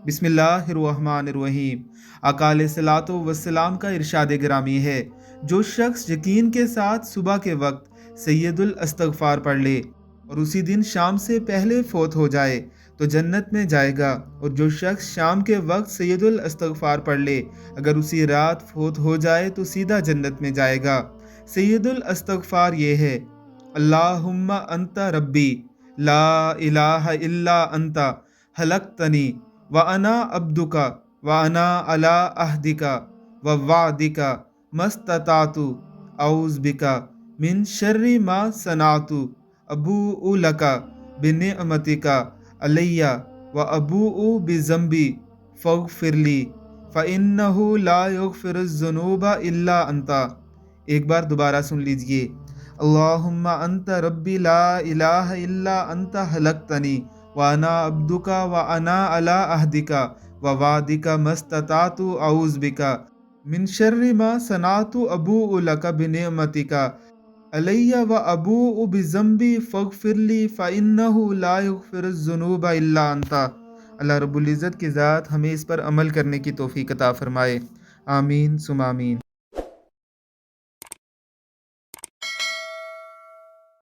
بسم اللہ الرحمن الرحیم۔ آقا علیہ الصلوۃ والسلام کا ارشاد گرامی ہے، جو شخص یقین کے ساتھ صبح کے وقت سید الاستغفار پڑھ لے اور اسی دن شام سے پہلے فوت ہو جائے تو جنت میں جائے گا، اور جو شخص شام کے وقت سید الاستغفار پڑھ لے اگر اسی رات فوت ہو جائے تو سیدھا جنت میں جائے گا۔ سید الاستغفار یہ ہے: اللہم انت ربی لا الہ الا انت خلقتنی وانا عبدک وانا علی عہدک ووعدک ما استطعت اعوذ بک من شر ما صنعت ابوء لک بنعمتک علی وابوء بذنبی فاغفر لی فانہ لا یغفر الذنوب الا انت۔ ایک بار دوبارہ سن لیجئے: اللہم انت ربی لا الہ الا انت خلقتنی وانا عبدک وانا علی عہدک ووعدک ما استطعت اعوذ بک من شر ما صنعت ابوء لک بنعمتک علی وابوء بذنبی فاغفر لی فانہ لا یغفر الذنوب الا انت۔ اللہ رب العزت کی ذات ہمیں اس پر عمل کرنے کی توفیق عطا فرمائے، آمین ثم آمین۔